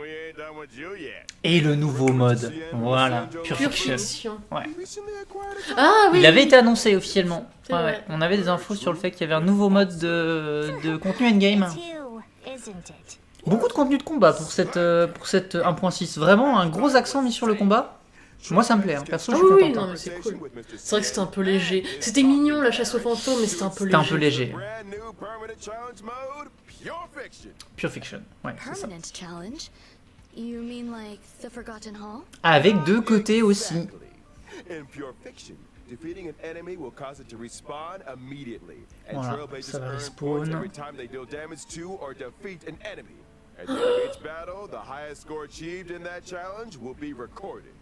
we ain't done with you yet. Et le nouveau mode. Voilà. Pure Pure Fiction. fiction. Ouais. Recently acquired a Ah oui. Il avait été annoncé officiellement. C'est Ouais, vrai. ouais. On avait des infos sur le fait qu'il y avait un nouveau mode de contenu endgame. Too, isn't it? Beaucoup de contenu de combat pour cette 1.6. Vraiment un gros accent mis sur le combat. Moi ça me plaît, hein. Perso Ah je suis oui, oui, content. non, mais c'est cool. C'est vrai que c'était un peu léger. C'était mignon, la chasse aux fantômes, mais c'était un peu C'était léger. un peu léger. brand new permanent challenge mode, Pure Fiction. Pure Fiction. Ouais, c'est ça. Permanent challenge? You mean like the Forgotten Hall? Avec deux côtés aussi. In Pure Fiction, defeating an enemy will cause it to respawn immediately, and Voilà, Trailblazers ça va earn respawn. points every time they deal damage to or defeat an enemy. At the end of each battle, the highest score achieved in that challenge will be recorded.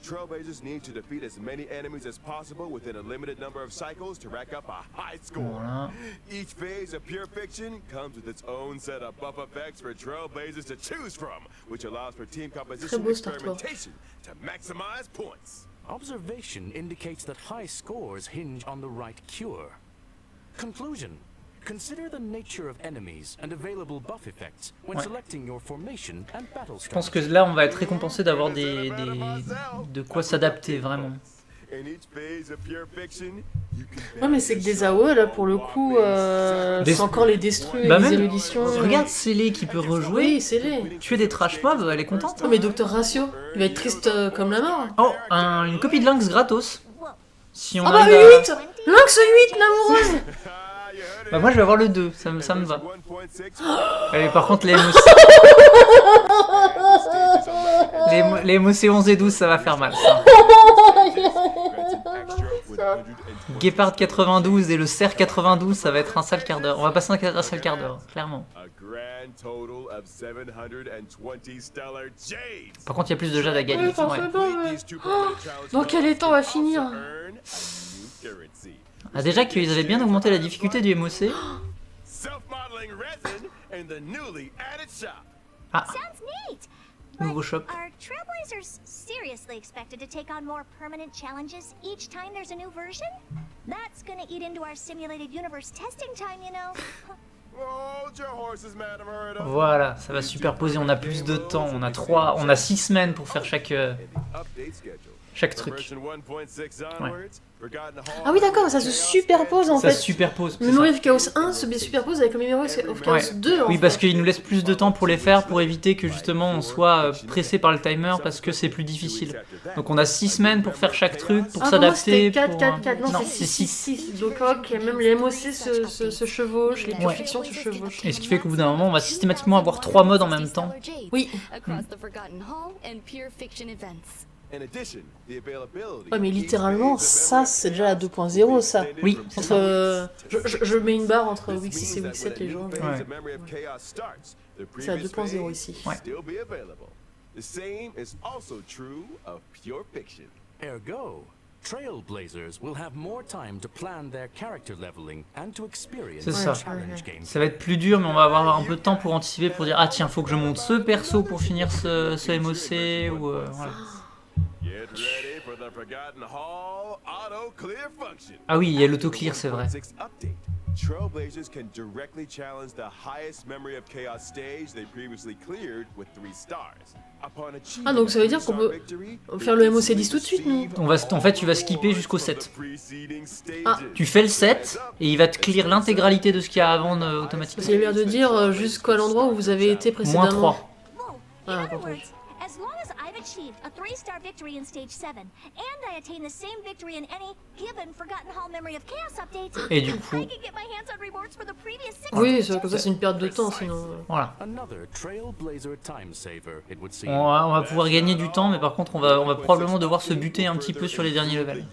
Trailblazers need to defeat as many enemies as possible within a limited number of cycles to rack up a high score. Voilà. Each phase of Pure Fiction comes with its own set of buff effects for Trailblazers to choose from, which allows for team composition beau startboard. experimentation to maximize points. Observation indicates that high scores hinge on the right cure. Conclusion: consider the nature of enemies and available buff effects when Ouais. selecting your formation and battle Je pense que strategy. là on va être récompensé d'avoir de quoi s'adapter vraiment. In each phase of Pure Fiction, you can Ouais, mais c'est que des AOE, là, pour le coup, Des- c'est encore les destrues et Bah les même, éruditions. regarde Célé qui peut rejouer, Oui, c'est les. tuer des trash mobs, elle est contente. Oh, mais Docteur Ratio, il va être triste comme la mort. Oh, une copie de Lynx gratos. Si on Ah bah arrive à- 8 Lynx 8, l'amoureuse. Bah moi je vais avoir le 2, ça me va. 1.6 Et par contre les les MOC 11 et 12 ça va faire mal ça. Guépard 92 et le Cerf 92 ça va être un sale quart d'heure. On va passer un sale quart d'heure, clairement. A grand total of 720 stellar jades. Par contre il y a plus de jade à gagner. Oui, parfait. Ouais. Ouais. These two permanent challenge Dans quel état on va finir? earn a new currency. Ah, déjà qu'ils avaient bien augmenté la difficulté du MOC. Self-modeling resin in the newly added shop. Ah, Sounds neat. nouveau shop. Are Trailblazers seriously expected to take on more permanent challenges each time there's a new version? That's gonna eat into our simulated universe testing time, you know. Hold your horses, Madam Herda. Voilà, ça va superposer, on a plus de temps, on a 6 semaines pour faire chaque Update schedule. truc. Version 1.6 onwards, Forgotten Hall. Ah oui, d'accord, ça se superpose en Ça fait. se superpose. Le c'est Memory ça. of Chaos 1 se superpose avec le Memory of Chaos Ouais. 2. en Oui, fait. parce qu'il nous laisse plus de temps pour les faire, pour éviter que justement on soit pressé par le timer parce que c'est plus difficile. Donc on a 6 semaines pour faire chaque truc, pour Ah, pour moi, s'adapter. c'était 4, pour- 4, 4. Non, Non, c'est c'est 6. 6. Donc, ok, même les MOC se chevauchent, les pure Ouais. fictions se chevauchent. Et ce qui fait qu'au bout d'un moment, on va systématiquement avoir 3 modes en même temps. Oui. Across the Forgotten Hall and Pure Fiction events. Ouais, mais littéralement, ça, c'est déjà la 2.0, ça. Oui, Entre, je mets une barre entre Week 6 et Week 7, les gens. Ouais. C'est la 2.0 ici. Ouais. The same is also true of pure fiction. Ergo, Trailblazers will have more time to plan their character leveling and to experience C'est ça. challenge games. Ça va être plus dur, mais on va avoir un peu de temps pour anticiper, pour dire ah tiens, faut que je monte ce perso pour finir ce MOC ou voilà. Get ready for the Forgotten Hall auto clear function. Ah oui, il y a l'auto-clear, c'est vrai. Trailblazers can directly challenge the highest memory of chaos stage they previously cleared with 3 stars. Ah, donc ça veut dire qu'on peut faire le MOC 10 tout de suite, nous? En fait, tu vas skipper jusqu'au 7. Ah. Tu fais le 7 et il va te clear l'intégralité de ce qu'il y a avant automatiquement. C'est bien de dire jusqu'à l'endroit où vous avez été précédemment. Moins 3. In Ah, other par contre. words, as long as I've achieved a 3-star victory in Stage 7, and I attain the same victory in any given Forgotten Hall Memory of Chaos update, Et du coup, I can get my hands on rewards for the previous 6 Oui, c'est comme ça, c'est une perte de temps, sinon. voilà. Another Trailblazer time saver, it would seem. On va pouvoir gagner du temps, mais par contre, on va probablement devoir se buter un petit peu sur les derniers levels.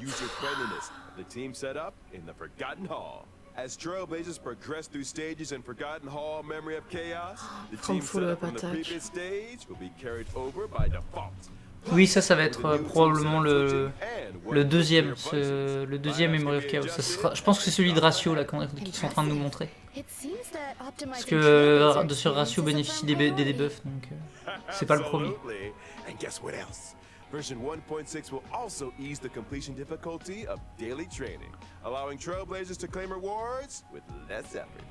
The team set up in the Forgotten Hall. As Trailblazers progress through stages in Forgotten Hall Memory of Chaos, the team set up from the previous stage will be carried over by default. Oui, ça va être probablement le deuxième, le deuxième Memory of Chaos. Ça sera, je pense que c'est celui de Ratio là qu'ils sont en train de nous montrer. Parce que sur Ratio bénéficie des debuffs, donc c'est pas le premier. And guess what else? Version 1.6 will also ease the completion difficulty of daily training, allowing Trailblazers to claim rewards with less effort.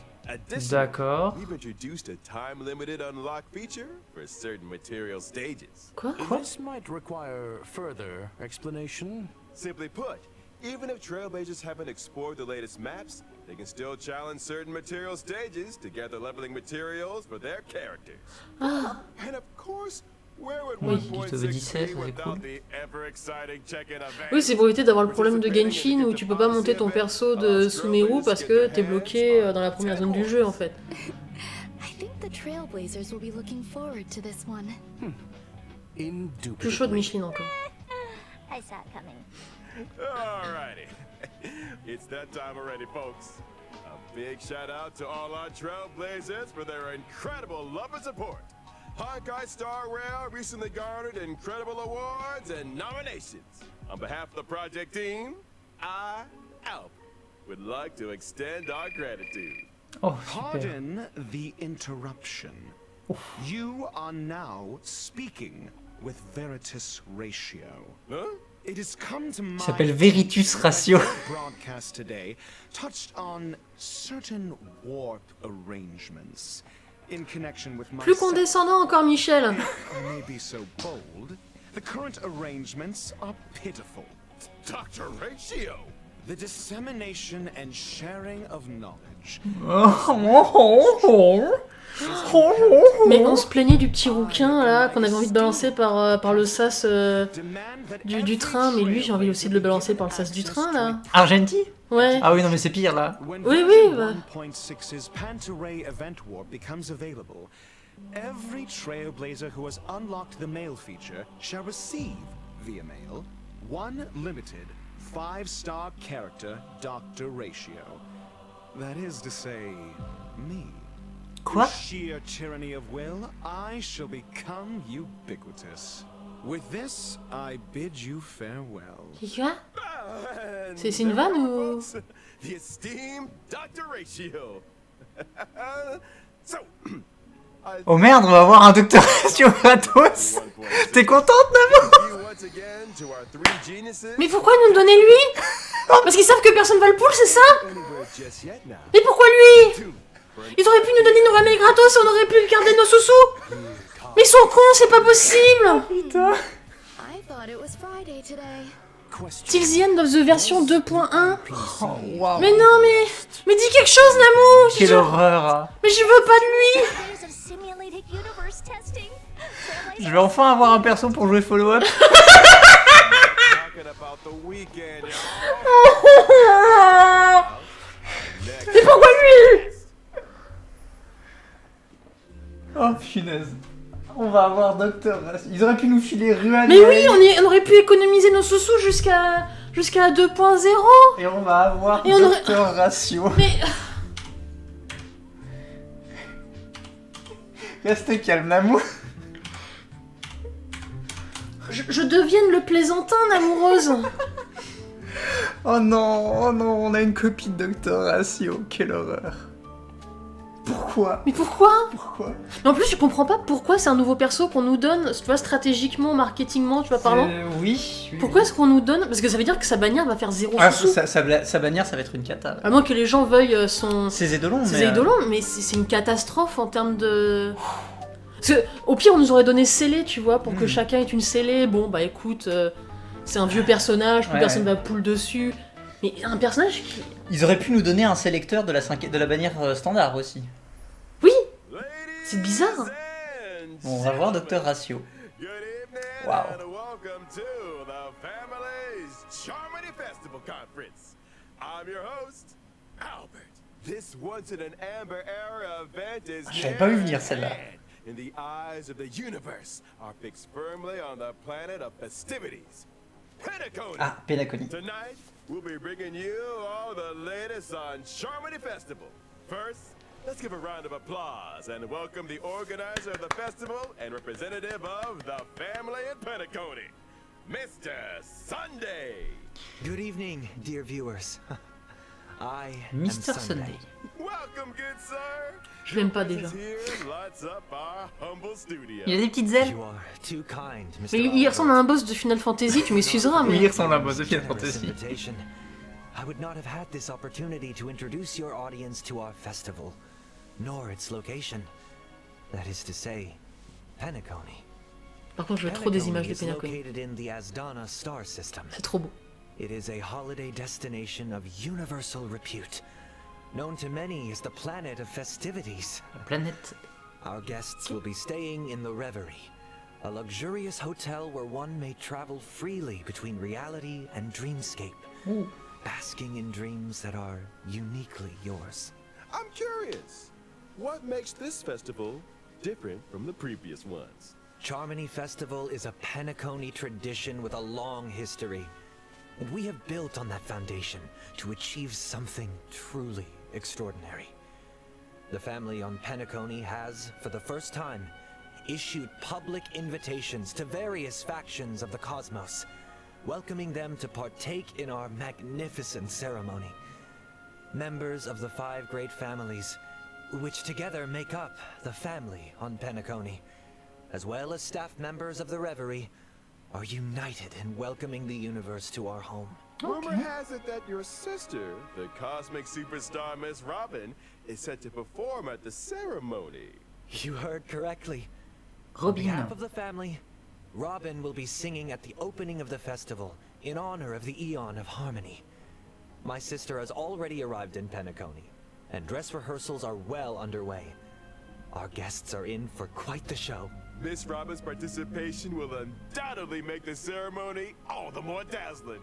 D'accord. We've introduced a time-limited unlock feature for certain material stages. Quoi? This might require further explanation. Simply put, even if Trailblazers haven't explored the latest maps, they can still challenge certain material stages to gather leveling materials for their characters. And of course, where would Oui, 1.6 17, be c'est without cool. the ever-exciting check-in event? Oui, c'est pour éviter d'avoir le problème de Genshin où tu peux pas monter ton perso de Sumeru parce que t'es bloqué dans la première zone du jeu en fait. I think the Trailblazers will be looking forward to this one. Plus chaud de Michelin encore. I saw it coming. Alrighty. It's that time already, folks. A big shout out to all our Trailblazers for their incredible love and support. Honkai Star Rail recently garnered incredible awards and nominations. On behalf of the project team, I, Alp, would like to extend our gratitude. Oh, super. Pardon the interruption. You are now speaking with Veritas Ratio. Huh? It has come to my Il s'appelle Veritas Ratio. broadcast today touched on certain warp arrangements in connection with my Plus condescendant encore Michel. I may be so bold. The current arrangements are pitiful. Dr. Ratio! The dissemination and sharing of knowledge. Mais on se plaignait du petit rouquin là qu'on avait envie de balancer par le sas du train, mais lui j'ai envie aussi de le balancer par le sas du train là. Argenti? Ouais. Ah oui, non mais c'est pire là. When Oui, version oui, bah. 1.6's Pantaray event warp becomes available, every Trailblazer who has unlocked the mail feature shall receive, via mail, one limited 5-star character Dr. Ratio. That is to say, me. Quoi? Through sheer tyranny of will, I shall become ubiquitous. With this, I bid you farewell. Quoi? C'est une vanne ou? The esteemed Dr. Ratio. So, Oh merde, on va avoir un docteur Ratio gratos. T'es contente d'abord? once again to our 3 geniuses. Mais pourquoi ils nous le donner lui? Parce qu'ils savent que personne va le pull, c'est ça? Anywhere just yet now. Mais pourquoi lui? Ils auraient pu nous donner nos remèdes gratos et on aurait pu garder nos sous-sous. Mais ils sont cons, c'est pas possible. Putain. I thought it was Friday today. Till the end of the version 2.1. Oh, wow. Mais non, mais dis quelque chose, Namu. Quelle horreur. Hein. Mais je veux pas de lui. Years of simulated universe testing. Je vais enfin avoir un perso pour jouer follow-up. Talking about the weekend, y'all. Mais pourquoi lui? Oh punaise. On va avoir Docteur Ratio. Ils auraient pu nous filer Ruan. Mais oui, on aurait pu économiser nos sous-sous jusqu'à 2.0. Et on va avoir Et on aurait- Docteur Ratio. Mais Reste calme, Namou. je devienne le plaisantin, amoureuse. Oh non, on a une copie de Docteur Ratio. Quelle horreur. Pourquoi? Mais pourquoi? Pourquoi? Mais en plus, je comprends pas pourquoi c'est un nouveau perso qu'on nous donne, tu vois, stratégiquement, marketingement, tu vois, parlant. Oui. Pourquoi est-ce qu'on nous donne? Parce que ça veut dire que sa bannière va faire 0 Ah, sous. sa bannière, ça va être une cata. À moins que les gens veuillent son... Ses édolons, Ses eidolons, mais c'est une catastrophe en termes de... Parce que, au pire, on nous aurait donné scellé, tu vois, pour que chacun ait une scellée. Bon, bah écoute, c'est un vieux personnage, plus personne va poule dessus. Mais un personnage qui... Ils auraient pu nous donner un sélecteur de la bannière standard aussi. Oui, c'est bizarre. Bon, on va voir Docteur Ratio. Good evening Wow. and welcome to the Family's Charmony Festival Conference. I'm your host, Albert. This once in an amber era event is Je l'avais pas vu venir, near celle-là. hand. In the eyes of the universe are fixed firmly on the planet of festivities, Pentaconi. Ah, Penacony. Tonight, we'll be bringing you all the latest on Charmony Festival. First, let's give a round of applause and welcome the organizer of the festival and representative of the family in Pentaconi, Mr. Sunday. Good evening, dear viewers. I am Mr. Sunday. Welcome, good sir. Je l'aime pas déjà. This here lights up our humble studio. Il a des petites ailes. You are too kind, Mr. Mais il Albert. ressemble à un boss de Final Fantasy, tu m'excuseras, mais... Oui, il ressemble à un boss de Final Generous Fantasy. invitation. I would not have had this opportunity to introduce your audience to our festival, nor its location. That is to say, Penaconi. Par contre, je veux trop des images de is Penacony. located in the Asdana star system. C'est trop beau. It is a holiday destination of universal repute, known to many as the planet of festivities. La planète. Our guests will be staying in the Reverie, a luxurious hotel where one may travel freely between reality and dreamscape, Ouh. basking in dreams that are uniquely yours. I'm curious, what makes this festival different from the previous ones? Charmony Festival is a Penaconi tradition with a long history, and we have built on that foundation to achieve something truly extraordinary. The family on Penaconi has, for the first time, issued public invitations to various factions of the cosmos, welcoming them to partake in our magnificent ceremony. Members of the 5 great families, which together make up the family on Penaconi, as well as staff members of the Reverie, are united in welcoming the universe to our home. Rumor has it that your sister, the cosmic superstar Miss Robin, is set to perform at the ceremony. You heard correctly. On Robin. behalf of the family, Robin will be singing at the opening of the festival in honor of the Eon of Harmony. My sister has already arrived in Penaconi, and dress rehearsals are well underway. Our guests are in for quite the show. Miss Robin's participation will undoubtedly make the ceremony all the more dazzling.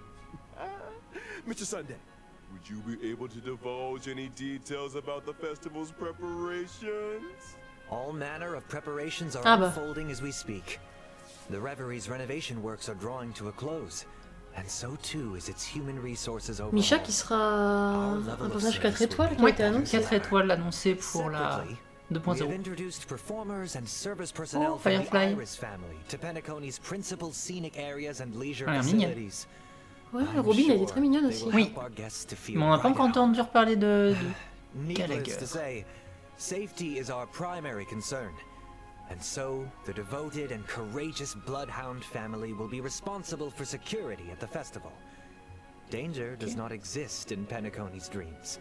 Mr. Sunday, would you be able to divulge any details about the festival's preparations? All manner of preparations are Ah bah. unfolding as we speak. The Reverie's renovation works are drawing to a close, and so too is its human resources overhaul. Misha qui sera un personnage 4 étoiles qui a Oui, été annoncé. 4 étoiles annoncées pour la Separately, we have 2.0. introduced performers and service personnel Oh, from the Firefly. Iris family to Penaconi's principal scenic areas and leisure Ah, elle est mignonne. facilities. Ouais, I'm Robin, elle est sure très mignonne they aussi. will Oui. help our guests to feel Mais on n'a pas right encore at home. entendu reparler de... Needless Gallagher. to say, safety is our primary concern. And so, the devoted and courageous Bloodhound family will be responsible for security at the festival. Danger does not exist in Penaconi's dreams,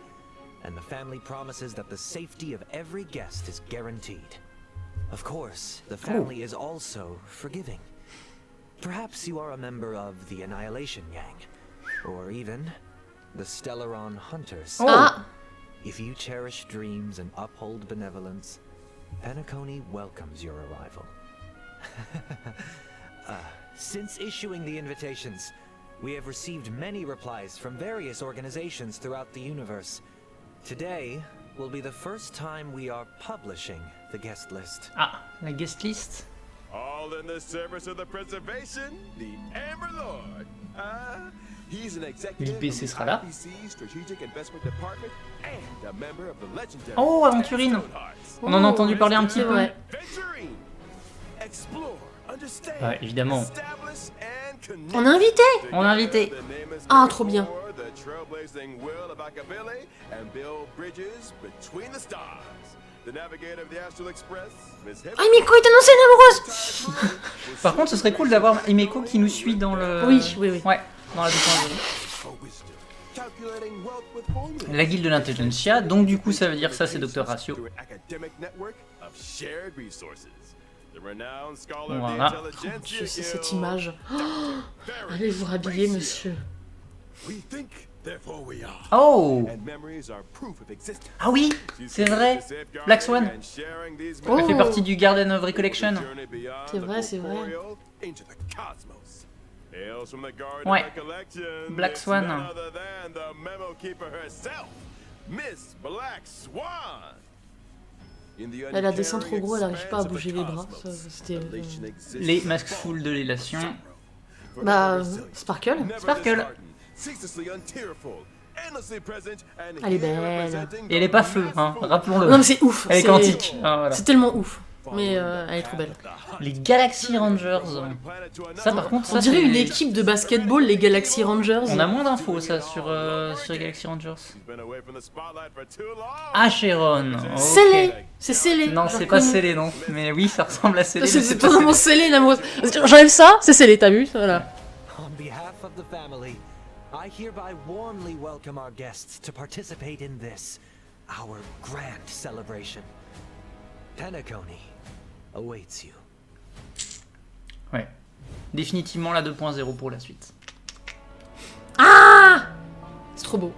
and the family promises that the safety of every guest is guaranteed. Of course, the family is also forgiving. Perhaps you are a member of the Annihilation Gang, or even the Stellaron Hunters. Ah, If you cherish dreams and uphold benevolence, Penaconi welcomes your arrival. Since issuing the invitations, we have received many replies from various organizations throughout the universe. Today will be the first time we are publishing the guest list. Ah, la guest list. all in the service of the preservation, the Amber Lord. He's an executive L'IPC of sera the là. IPC Strategic Investment Department and a member of the legendary Oh, Aventurine. Stonehearts. On en a entendu parler un petit C'est peu. vrai. Venturine. Explore, understand, Ouais, évidemment. establish and connect. On a invité. On a invité. The name is Ah, trop bien. the trailblazing will of Akabili and build bridges between the stars. The navigator of the Astral Express, Miss Ah, Miko est annoncée une amoureuse. Par contre, ce serait cool d'avoir Himeko qui nous suit dans le... Oui, oui, oui. Ouais, dans la 2.0. calculating wealth with formulas. La guilde de l'intelligentsia, donc du coup ça veut dire que ça c'est Dr Ratio. Through an academic network of shared resources. The renowned scholar Voilà. of the Intelligentsia Je sais cette Guild, image. Barry Allez vous rhabiller, Ratio. monsieur. We think, therefore we are. Oh. And memories are proof of existence. Ah oui, c'est vrai. Black Swan. Oh. Elle fait partie du Garden of Recollection. C'est vrai, c'est vrai. Ouais. Black Swan. Elle a des seins trop gros, elle n'arrive pas à bouger les bras. Ça, c'était... Les masques full de l'élation. Bah, Sparkle. Sparkle. Elle est belle. Et elle est pas feu, hein, rappelons-le. Non mais c'est ouf. Elle est c'est- quantique. Ah, voilà. C'est tellement ouf. Mais elle est trop belle. Les Galaxy Rangers. Ça par contre, On ça dirait c'est... une équipe de basketball, les Galaxy Rangers. On a moins d'infos ça sur les Galaxy Rangers. Acheron. Ok. Scellé. C'est scellé. Non, J'ai c'est pas reconnu. scellé non. Mais oui, ça ressemble à scellé. mais C'est pas totalement scellé, l'amoureuse. J'enlève ça, c'est scellé, t'as vu? Voilà. On behalf of the family, I hereby warmly welcome our guests to participate in this, our grand celebration. Penacony awaits you. Ouais. Définitivement la 2.0 pour la suite. Ah, c'est trop beau.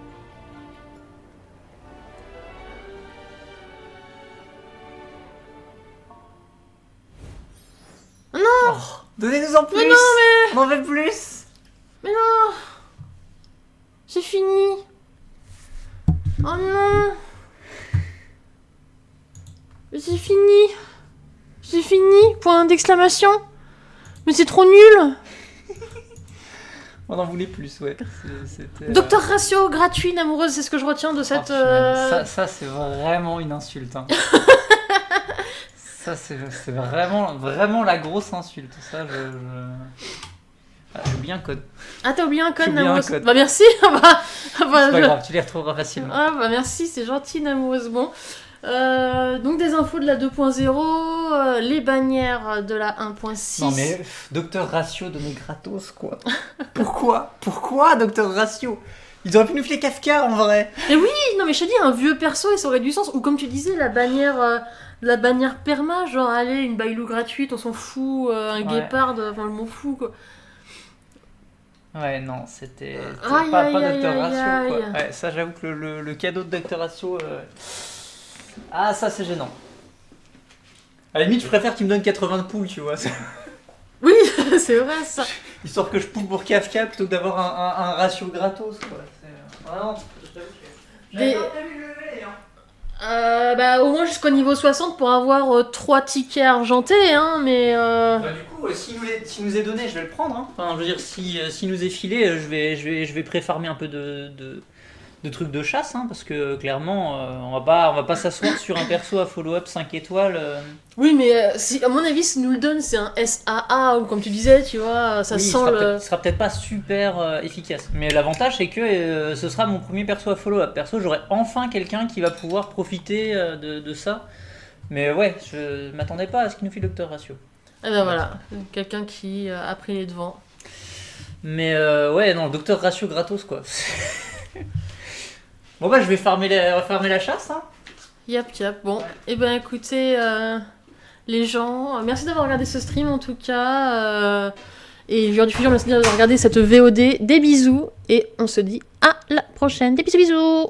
Non, Donnez-nous en plus. mais non, mais... On en veut plus. Mais non. C'est fini. Oh non. Mais c'est fini. C'est fini. Point d'exclamation. Mais c'est trop nul. On en voulait plus, ouais. C'était, Docteur Ratio gratuit, amoureuse, c'est ce que je retiens de cette. Ça c'est vraiment une insulte. Hein. Ça c'est vraiment la grosse insulte. Ça, Ah, j'ai oublié un code. Ah, t'as oublié un code, J'ai oublié un amoureuse. code. Bah merci. Bah, C'est pas grave, tu les retrouveras facilement. Ah bah merci, c'est gentil, amoureuse. Bon. Donc des infos de la 2.0, les bannières de la 1.6. Non mais Docteur Ratio donné gratos quoi. Pourquoi Docteur Ratio? Ils auraient pu nous filer Kafka en vrai. Et oui, non mais je te dis, un vieux perso et ça aurait du sens. Ou comme tu disais, la bannière perma, genre allez, une bailou gratuite, on s'en fout, un Ouais. guépard, enfin je m'en fous quoi. Ouais non, c'était Aïe, pas aïe, Docteur aïe, Ratio quoi. aïe. Ouais, ça j'avoue que le cadeau de Docteur Ratio... Ah ça c'est gênant. À la limite je préfère qu'il me donne 80 poules tu vois. Oui, c'est vrai ça. Histoire que je poule pour Kafka plutôt que d'avoir un ratio gratos quoi. Vraiment, je t'avoue que... Des- Bah au moins jusqu'au niveau 60 pour avoir 3 tickets argentés, hein, mais... Bah, du coup, s'il nous est donné, je vais le prendre. Hein. Enfin, je veux dire, s'il nous est filé, je vais préfarmer un peu de trucs de chasse, hein, parce que clairement, on va pas s'asseoir sur un perso à follow-up 5 étoiles. Oui, mais si, à mon avis, s'il nous le donne, c'est un SAA, ou comme tu disais, tu vois, ça Oui, sent il sera peut-être pas super efficace. Mais l'avantage, c'est que ce sera mon premier perso à follow-up. Perso, j'aurai enfin quelqu'un qui va pouvoir profiter de ça. Mais ouais, je m'attendais pas à ce qu'il nous file Docteur Ratio. Et ben voilà, quelqu'un qui a pris les devants. Mais ouais, non, Docteur Ratio gratos, quoi. Bon bah, je vais farmer la chasse, hein. Yap, bon. Et ben écoutez, les gens, merci d'avoir regardé ce stream en tout cas. Et Joueurs du Futur, merci d'avoir regardé cette VOD. Des bisous, et on se dit à la prochaine. Des bisous, bisous.